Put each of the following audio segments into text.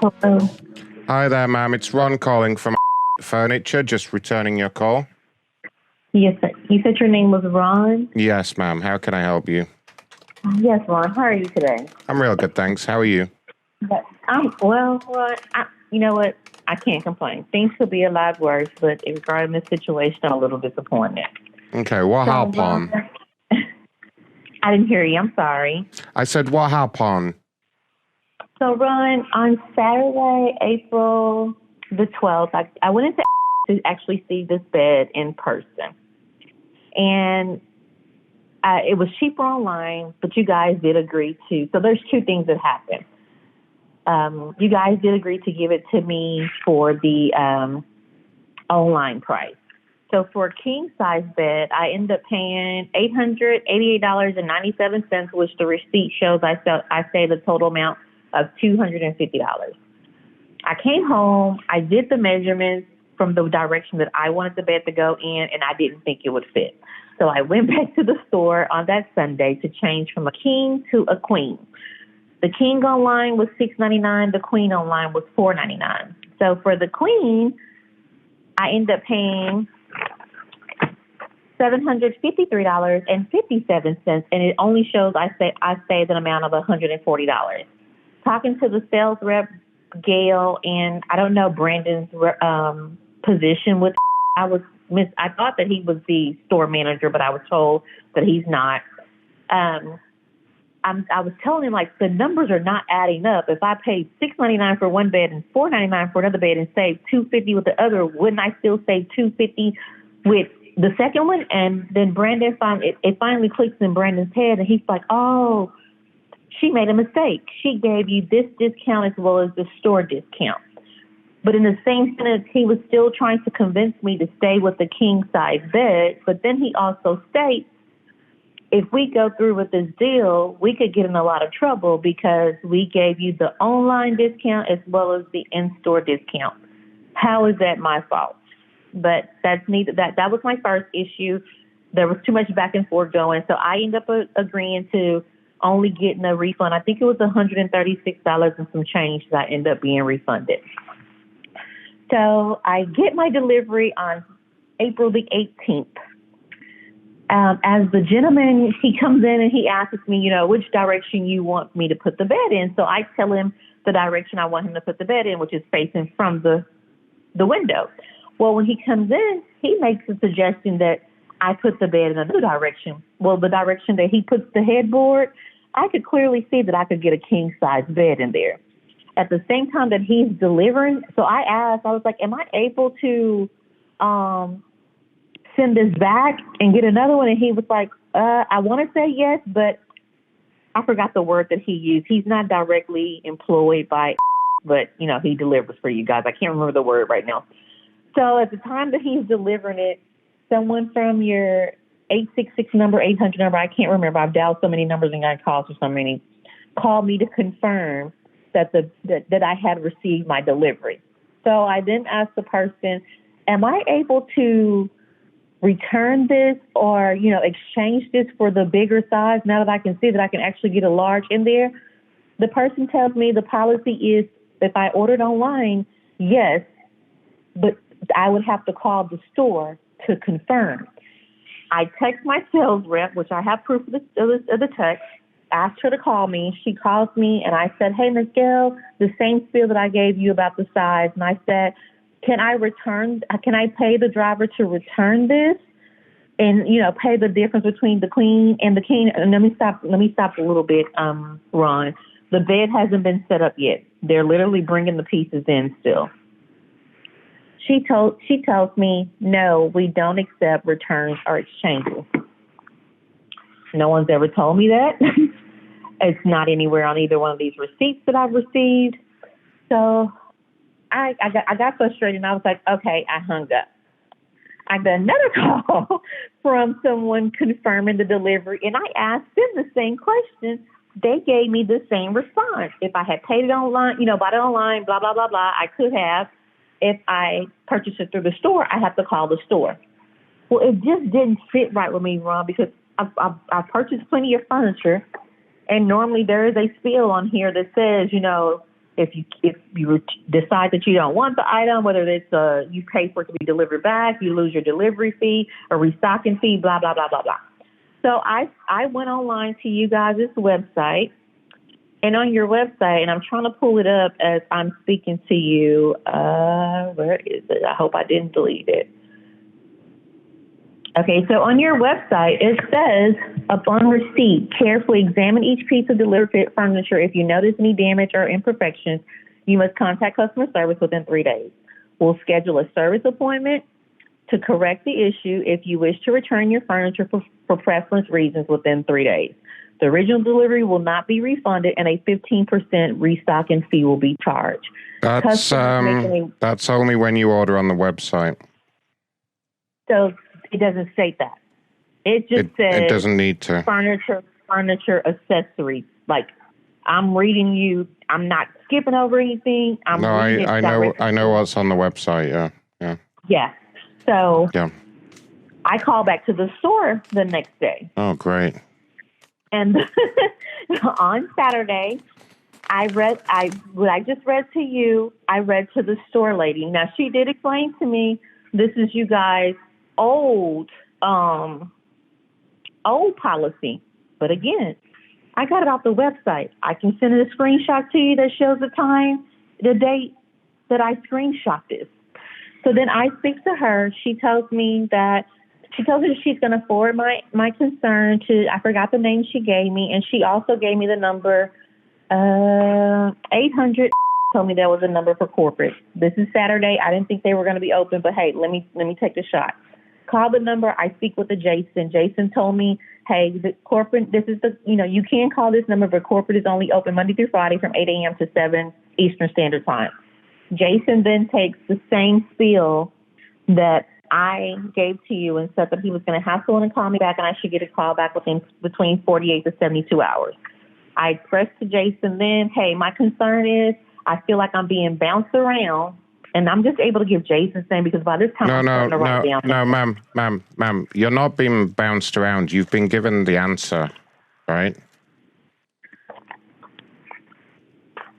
Hello. Hi there, ma'am. It's Ron calling from Furniture, just returning your call. Yes, sir. You said your name was Ron? Yes, ma'am. How can I help you? Yes, Ron. How are you today? I'm real good, thanks. How are you? Ron, you know what? I can't complain. Things could be a lot worse, but regarding this situation, I'm a little disappointed. Okay, what So, happened? Ron, I didn't hear you. I'm sorry. I said, what happened? So, Ron, on Saturday, April the 12th, I went into to actually see this bed in person. And it was cheaper online, but you guys did agree to. So there's two things that happened. You guys did agree to give it to me for the online price. So for a king size bed, I ended up paying $888.97, which the receipt shows I saved a total amount of $250. I came home, I did the measurements from the direction that I wanted the bed to go in, and I didn't think it would fit. So I went back to the store on that Sunday to change from a king to a queen. The king online was $6.99. The queen online was $4.99. So for the queen, I ended up paying $753.57, and it only shows I saved an amount of $140. Talking to the sales rep, Gail, and I don't know Brandon's position with. I thought that he was the store manager, but I was told that he's not. I was telling him, like, the numbers are not adding up. If I paid $6.99 for one bed and $4.99 for another bed and saved $250 with the other, wouldn't I still save $250 with the second one? And then Brandon finally clicks in Brandon's head, and he's like, "Oh, she made a mistake. She gave you this discount as well as the store discount." But in the same sentence, he was still trying to convince me to stay with the king size bed. But then he also states, if we go through with this deal, we could get in a lot of trouble because we gave you the online discount as well as the in-store discount. How is that my fault? But that's neither. That was my first issue. There was too much back and forth going, so I ended up agreeing to only getting a refund. I think it was $136 and some change that I ended up being refunded. So I get my delivery on April the 18th. As the gentleman, he comes in and he asks me, which direction you want me to put the bed in. So I tell him the direction I want him to put the bed in, which is facing from the window. Well, when he comes in, he makes a suggestion that I put the bed in a new direction. Well, the direction that he puts the headboard, I could clearly see that I could get a king-size bed in there. At the same time that he's delivering, so I was like, am I able to send this back and get another one? And he was like, I want to say yes, but I forgot the word that he used. He's not directly employed by, but, he delivers for you guys. I can't remember the word right now. So at the time that he's delivering it, someone from your 866 number, 800 number, I can't remember. I've dialed so many numbers and got calls for so many, called me to confirm that that I had received my delivery. So I then asked the person, am I able to return this or, exchange this for the bigger size now that I can see that I can actually get a large in there? The person tells me the policy is if I ordered online, yes, but I would have to call the store to confirm. I text my sales rep, which I have proof of the text, asked her to call me. She calls me, and I said, hey, Ms. Gail, the same spiel that I gave you about the size. And I said, can I pay the driver to return this and, pay the difference between the queen and the king? And let me stop a little bit, Ron. The bed hasn't been set up yet. They're literally bringing the pieces in still. She tells me, no, we don't accept returns or exchanges. No one's ever told me that. It's not anywhere on either one of these receipts that I've received. So I got frustrated, and I was like, okay, I hung up. I got another call from someone confirming the delivery, and I asked them the same question. They gave me the same response. If I had paid it online, bought it online, blah, blah, blah, blah, I could have. If I purchased it through the store, I have to call the store. Well, it just didn't fit right with me, Ron, because I've purchased plenty of furniture, and normally there is a spiel on here that says, if you decide that you don't want the item, whether it's you pay for it to be delivered back, you lose your delivery fee, a restocking fee, blah blah blah blah blah. So I went online to you guys' website, and on your website, and I'm trying to pull it up as I'm speaking to you. Where is it? I hope I didn't delete it. Okay, so on your website, it says, upon receipt, carefully examine each piece of delivered furniture. If you notice any damage or imperfections, you must contact customer service within 3 days. We'll schedule a service appointment to correct the issue if you wish to return your furniture for preference reasons within 3 days. The original delivery will not be refunded, and a 15% restocking fee will be charged. That's only when you order on the website. So it doesn't state that. It just says it doesn't need to. Furniture accessories. Like, I'm reading you. I'm not skipping over anything. I know what's on the website. Yeah. So yeah. I call back to the store the next day. Oh, great. And on Saturday, what I just read to you, I read to the store lady. Now, she did explain to me, this is you guys' old policy. But again, I got it off the website. I can send a screenshot to you that shows the date that I screenshot this. So then I speak to her. She tells me she's going to forward my concern to, I forgot the name she gave me, and she also gave me the number 800. Told me that was a number for corporate. This is Saturday. I didn't think they were going to be open, but hey, let me take the shot. Call the number. I speak with the Jason. Jason told me, hey, the corporate, this is you can call this number, but corporate is only open Monday through Friday from 8 a.m. to 7 Eastern Standard Time. Jason then takes the same spiel that I gave to you and said that he was going to hassle and call me back, and I should get a call back between 48 to 72 hours. I expressed to Jason then, hey, my concern is I feel like I'm being bounced around, and I'm just able to give Jason's name because by this time ma'am, you're not being bounced around. You've been given the answer, right?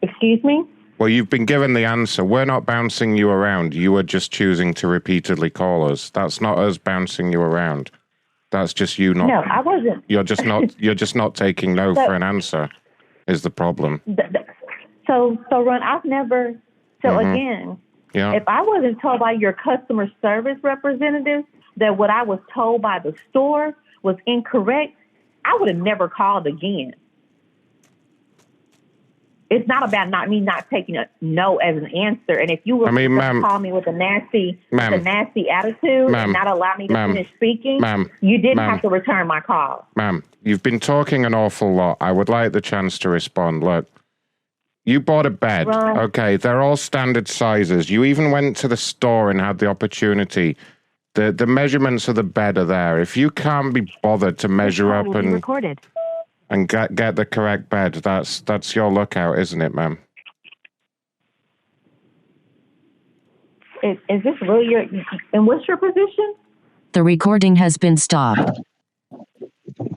Excuse me? Well, you've been given the answer. We're not bouncing you around. You are just choosing to repeatedly call us. That's not us bouncing you around. That's just you not. No, I wasn't. You're just not. You're just not taking no for an answer. Is the problem? So Ron, I've never. So again, if I wasn't told by your customer service representative that what I was told by the store was incorrect, I would have never called again. It's not about not taking a no as an answer. And if you were to call me with a nasty attitude and not allow me to finish speaking, you didn't have to return my call. Ma'am, you've been talking an awful lot. I would like the chance to respond. Look, you bought a bed. Right. Okay, they're all standard sizes. You even went to the store and had the opportunity. The measurements of the bed are there. If you can't be bothered to measure up and get the correct bed, that's your lookout, isn't it, ma'am? Is this really your? And what's your position? The recording has been stopped.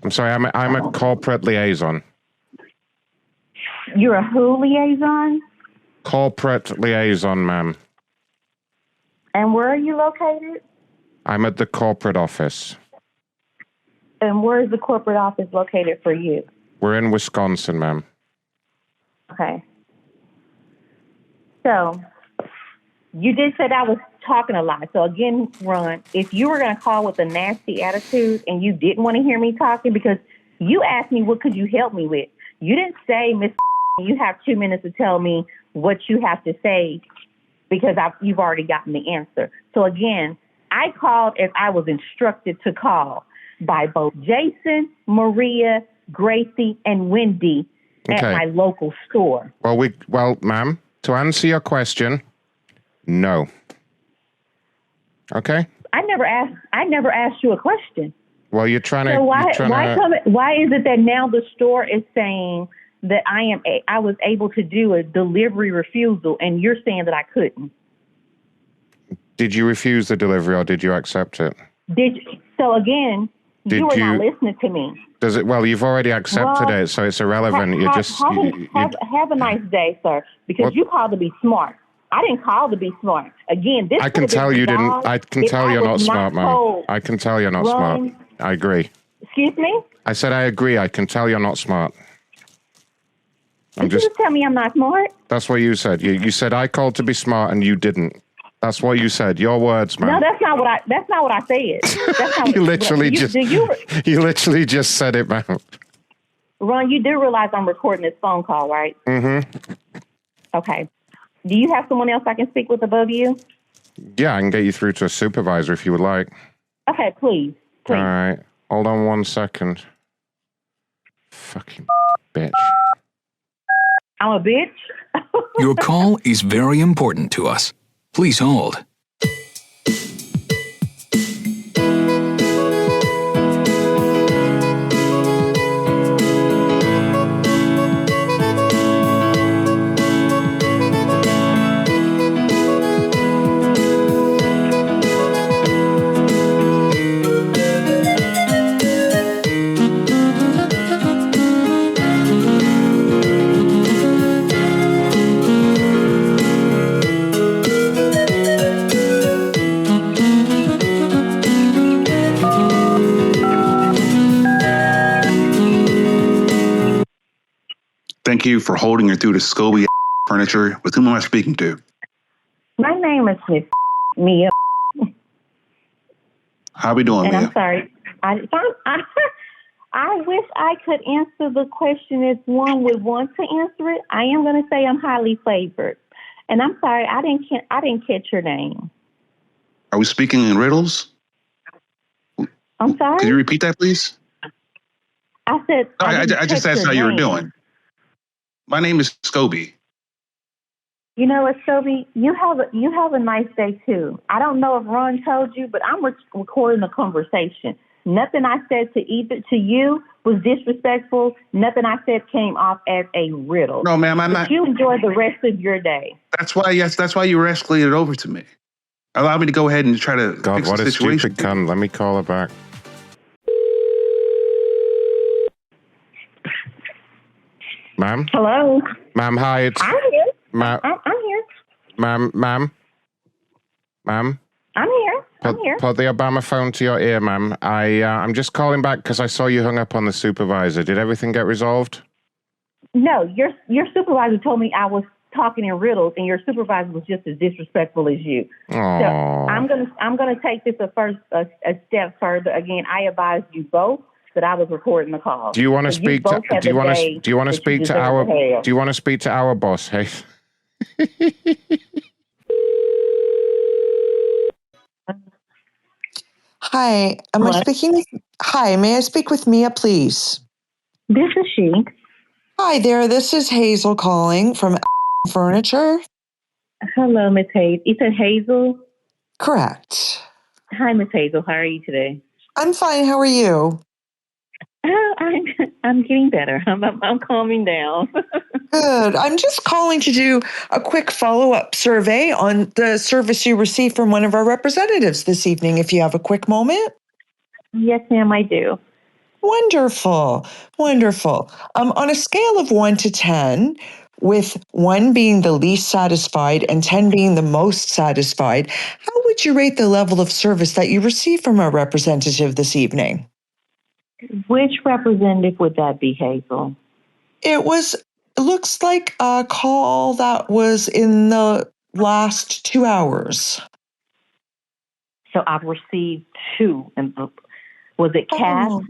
I'm sorry. I'm a corporate liaison. You're a who liaison? Corporate liaison, ma'am. And where are you located? I'm at the corporate office. And where is the corporate office located for you? We're in Wisconsin, ma'am. Okay. So, you did say that I was talking a lot. So again, Ron, if you were going to call with a nasty attitude and you didn't want to hear me talking, because you asked me what could you help me with, you didn't say, Miss, you have 2 minutes to tell me what you have to say because you've already gotten the answer. So again, I called as I was instructed to call by both Jason, Maria, Gracie, and Wendy at my local store. Well, ma'am, to answer your question, no. Okay. I never asked you a question. Well, you're trying to. So why is it that now the store is saying that I was able to do a delivery refusal, and you're saying that I couldn't? Did you refuse the delivery or did you accept it? So again, You were not listening to me. Does it? Well, you've already accepted it, so it's irrelevant. Have a nice day, sir. Because you called to be smart. I didn't call to be smart. Again, this. I can tell you didn't. I can tell you're not smart, man. I can tell you're not smart. I agree. Excuse me? I said I agree. I can tell you're not smart. Did you just tell me I'm not smart? That's what you said. You said I called to be smart and you didn't. That's what you said. Your words, man. No, that's not what I said. That's not you literally just said it, man. Ron, you do realize I'm recording this phone call, right? Mm-hmm. Okay. Do you have someone else I can speak with above you? Yeah, I can get you through to a supervisor if you would like. Okay, please. All right. Hold on 1 second. Fucking bitch. I'm a bitch? Your call is very important to us. Please hold. Thank you for holding her through the Scobie furniture. With whom am I speaking to? My name is Miss Mia. How we doing, and Mia? I'm sorry. I wish I could answer the question as one would want to answer it. I am going to say I'm highly favored. And I'm sorry, I didn't catch your name. Are we speaking in riddles? I'm sorry? Could you repeat that, please? I said I just asked how you were doing. My name is Scobie. You know what, Scobie? You have a nice day too. I don't know if Ron told you, but I'm recording a conversation. Nothing I said to you was disrespectful. Nothing I said came off as a riddle. No, ma'am, I'm not. You enjoy the rest of your day. That's why you were escalated over to me. Allow me to go ahead and try to fix the situation. God, what a stupid cunt. Let me call her back. Ma'am? Hello? Ma'am, hi. I'm here. I'm here. Ma'am? I'm here. Put the Obama phone to your ear, ma'am. I'm just calling back because I saw you hung up on the supervisor. Did everything get resolved? No, your supervisor told me I was talking in riddles, and your supervisor was just as disrespectful as you. Aww. So I'm gonna take this a step further. Again, I advise you both that I was recording the call. Do you want to speak to our boss, hey? Hi, Hi, may I speak with Mia, please? This is she. Hi there, this is Hazel calling from Furniture. Hello, Miss Hazel. You said Hazel? Correct. Hi, Miss Hazel. How are you today? I'm fine. How are you? I'm getting better. I'm calming down. Good. I'm just calling to do a quick follow-up survey on the service you received from one of our representatives this evening, if you have a quick moment. Yes, ma'am, I do. Wonderful. Wonderful. On a scale of 1 to 10, with 1 being the least satisfied and 10 being the most satisfied, how would you rate the level of service that you received from our representative this evening? Which representative would that be, Hazel? It looks like a call that was in the last 2 hours. So I've received 2. And was it Cass? Oh.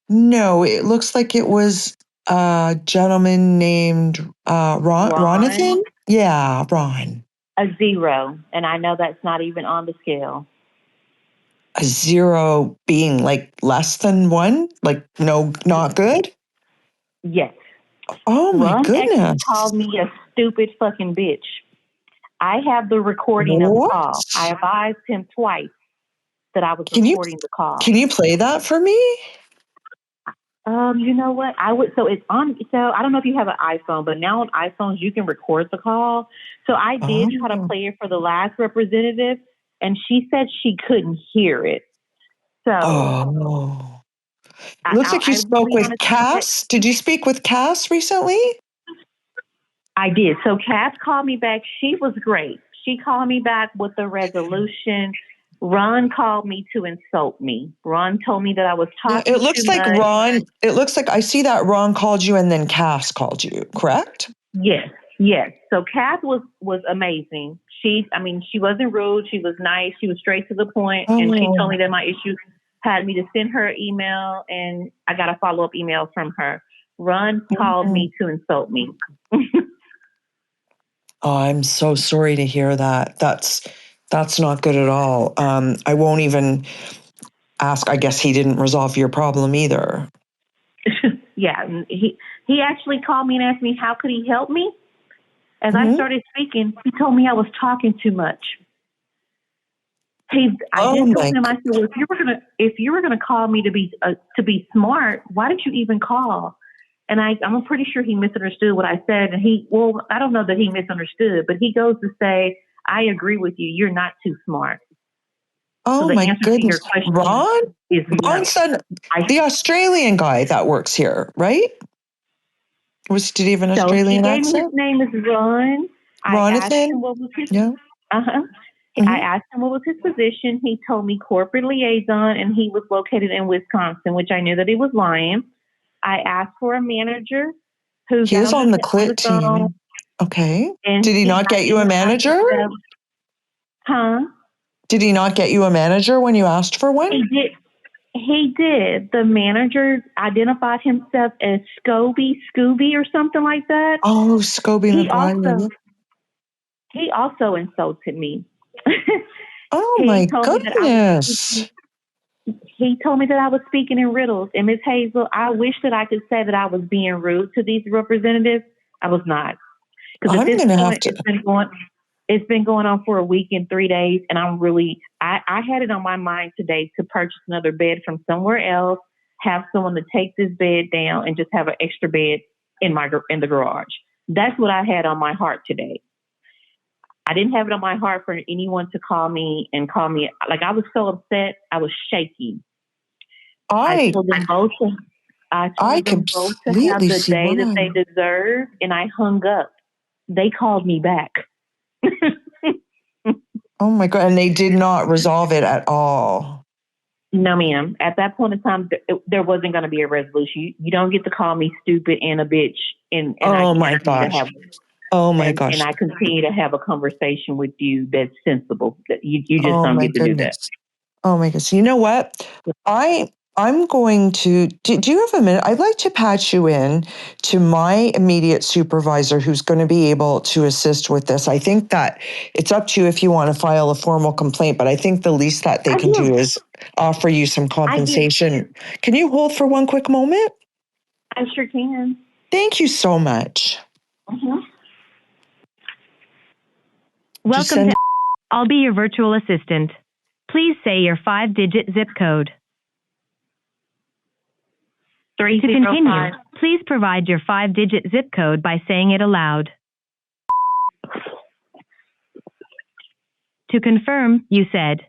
No, it looks like it was a gentleman named Ronathan. Yeah, Ron. A 0, and I know that's not even on the scale. A 0 being like less than 1? Like no, not good? Yes. Oh my Ron goodness. actually called me a stupid fucking bitch. I have the recording of the call. I advised him twice that I was recording the call. Can you play that for me? You know what? I would. So it's on. So I don't know if you have an iPhone, but now on iPhones you can record the call. So I did try to play it for the last representative, and she said she couldn't hear it. Oh. It looks like you spoke with Cass. Did you speak with Cass recently? I did. So Cass called me back. She was great. She called me back with a resolution. Ron called me to insult me. Ron told me that I was talking it looks too like much. Ron, it looks like I see that Ron called you and then Cass called you, correct? Yes. So Cass was amazing. She wasn't rude. She was nice. She was straight to the point. And she told me that my issues had me to send her an email, and I got a follow-up email from her. Ron called me to insult me. Oh, I'm so sorry to hear that. That's not good at all. I won't even ask. I guess he didn't resolve your problem either. Yeah, he actually called me and asked me how could he help me. As I started speaking, he told me I was talking too much. I did tell him, I said, well, if you were gonna call me to be smart, why did you even call? And I'm pretty sure he misunderstood what I said. And I don't know that he misunderstood, but he goes to say, I agree with you. You're not too smart. Oh, so my goodness. Ron? Ron said the Australian guy that works here, right? Did he have an Australian accent? His name is Ron. I asked him what was his I asked him what was his position. He told me corporate liaison, and he was located in Wisconsin, which I knew that he was lying. I asked for a manager who he is on the CLIT team. Okay. Did he not get you a manager? Did he not get you a manager when you asked for one? He did. The manager identified himself as Scooby or something like that. Oh, Scooby McGuire. He also insulted me. Oh, my goodness. He told me that I was speaking in riddles. And Ms. Hazel, I wish that I could say that I was being rude to these representatives. I was not. Because at this point, it's been going on for a week and 3 days. And I had it on my mind today to purchase another bed from somewhere else, have someone to take this bed down, and just have an extra bed in the garage. That's what I had on my heart today. I didn't have it on my heart for anyone to call me. Like, I was so upset. I was shaking. I told them both to have the day that they deserve, and I hung up. They called me back. Oh, my God. And they did not resolve it at all. No, ma'am. At that point in time, there wasn't going to be a resolution. You don't get to call me stupid and a bitch. Oh, my gosh. Oh, my gosh. And I continue to have a conversation with you that's sensible. That you just don't get to do that. Oh, my goodness. You know what? I'm going to, do you have a minute? I'd like to patch you in to my immediate supervisor who's going to be able to assist with this. I think that it's up to you if you want to file a formal complaint, but I think the least that they can do is offer you some compensation. Can you hold for one quick moment? I sure can. Thank you so much. Welcome to I'll be your virtual assistant. Please say your 5-digit zip code. 305. To continue, please provide your 5-digit zip code by saying it aloud. To confirm, you said,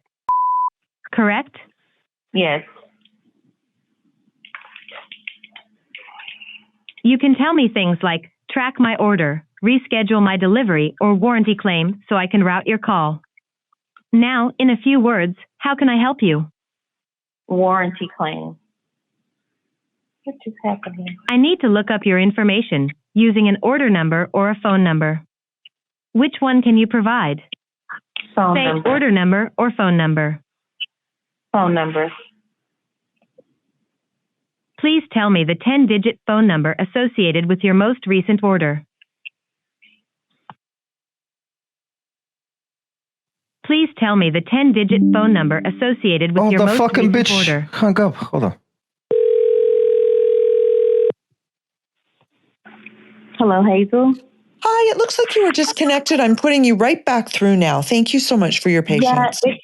correct? Yes. You can tell me things like track my order, reschedule my delivery, or warranty claim so I can route your call. Now, in a few words, how can I help you? Warranty claim. What just happened here? I need to look up your information using an order number or a phone number. Which one can you provide? Phone Say number. order number or phone number. Phone number. Please tell me the 10-digit phone number associated with your most recent order. Please tell me the 10-digit phone number associated with your most recent order. Hung up. Hold on. Hello, Hazel. Hi, it looks like you were disconnected. I'm putting you right back through now. Thank you so much for your patience. Yeah,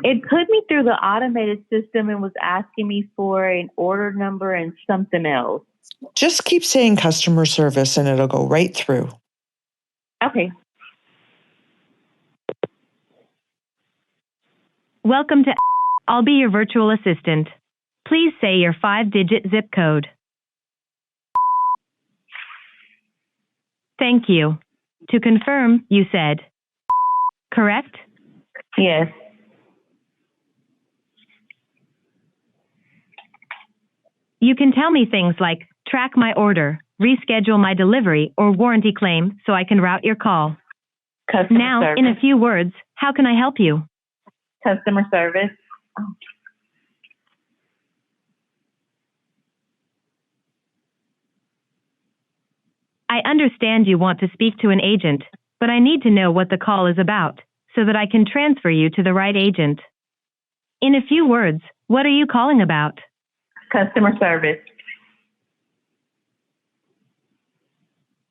it put me through the automated system and was asking me for an order number and something else. Just keep saying customer service and it'll go right through. Okay. Welcome to I'll be your virtual assistant. Please say your 5-digit zip code. Thank you. To confirm, you said, correct? Yes. You can tell me things like track my order, reschedule my delivery or warranty claim so I can route your call. Customer Now, service. in a few words, how can I help you? Customer service. I understand you want to speak to an agent, but I need to know what the call is about so that I can transfer you to the right agent. In a few words, what are you calling about? Customer service.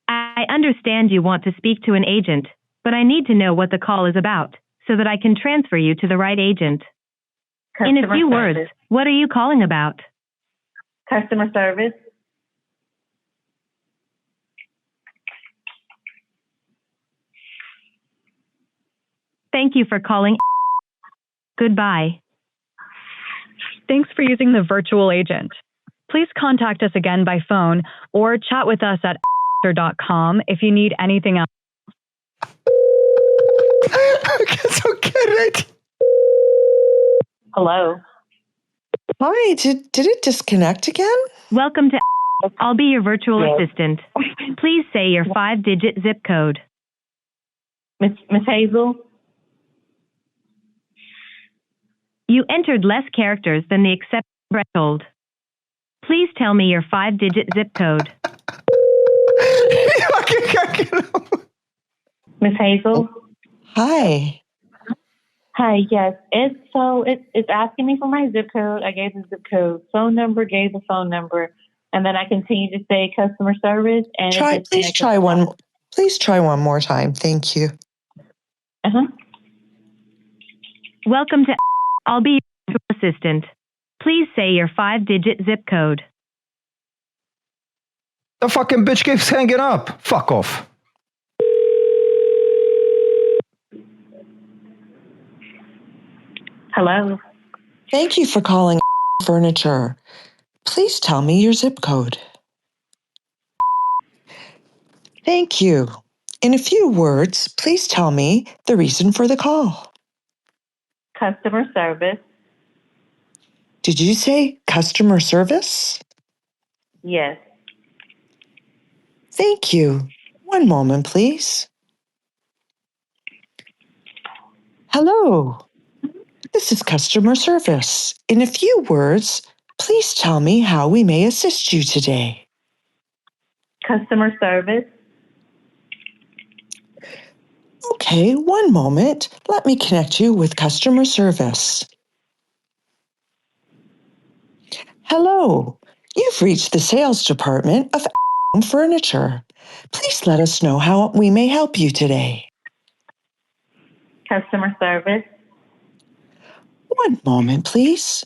I understand you want to speak to an agent, but I need to know what the call is about so that I can transfer you to the right agent. In a few words, what are you calling about? Customer service. Thank you for calling. Goodbye. Thanks for using the virtual agent. Please contact us again by phone or chat with us at .com if you need anything else. So get it. Hello. Hi, did it disconnect again? Welcome to. I'll be your virtual assistant. Please say your 5-digit zip code. Miss Hazel. You entered less characters than the accepted threshold. Please tell me your 5-digit zip code. Miss Hazel. Hi. Hi. Yes. It's asking me for my zip code. I gave the zip code. Phone number. Gave the phone number, and then I continue to say customer service. And Please try one more time. Thank you. Welcome to. I'll be your assistant. Please say your 5-digit zip code. The fucking bitch keeps hanging up. Fuck off. Hello. Thank you for calling Furniture. Please tell me your zip code. Thank you. In a few words, please tell me the reason for the call. Customer service. Did you say customer service? Yes. Thank you. One moment, please. Hello. This is customer service. In a few words, please tell me how we may assist you today. Customer service. Okay, one moment. Let me connect you with customer service. Hello. You've reached the sales department of Furniture. Please let us know how we may help you today. Customer service. One moment, please.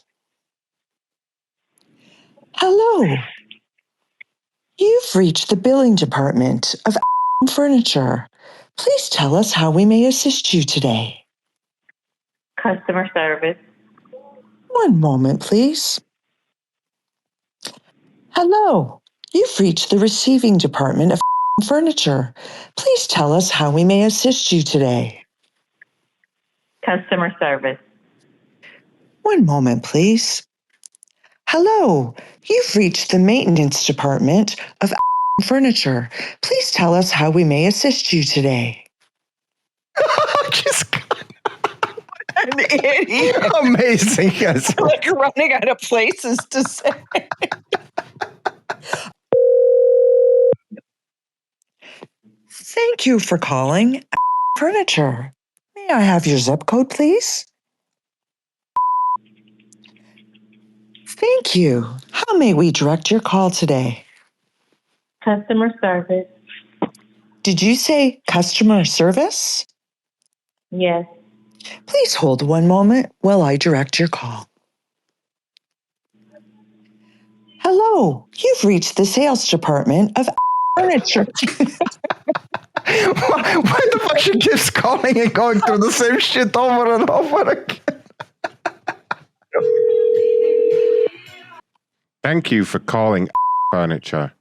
Hello. You've reached the billing department of Furniture. Please tell us how we may assist you today. Customer service. One moment, please. Hello. You've reached the receiving department of Furniture. Please tell us how we may assist you today. Customer service. One moment, please. Hello. You've reached the maintenance department of Furniture. Please tell us how we may assist you today. Just An idiot. amazing. Yes. Like running out of places to say. Thank you for calling Furniture. May I have your zip code, please? Thank you. How may we direct your call today? Customer service. Did you say customer service? Yes. Please hold one moment while I direct your call. Hello, you've reached the sales department of Furniture. Why the fuck she keeps calling and going through the same shit over and over again? Thank you for calling Furniture.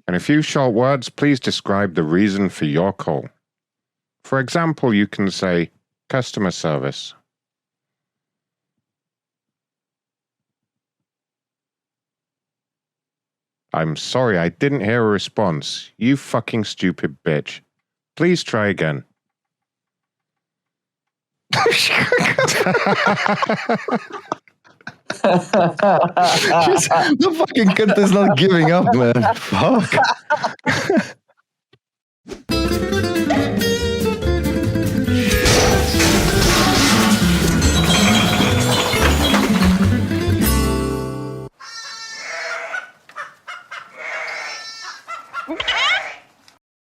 In a few short words, please describe the reason for your call. For example, you can say customer service. I'm sorry, I didn't hear a response. You fucking stupid bitch. Please try again. The fucking cunt is not giving up, man. Fuck.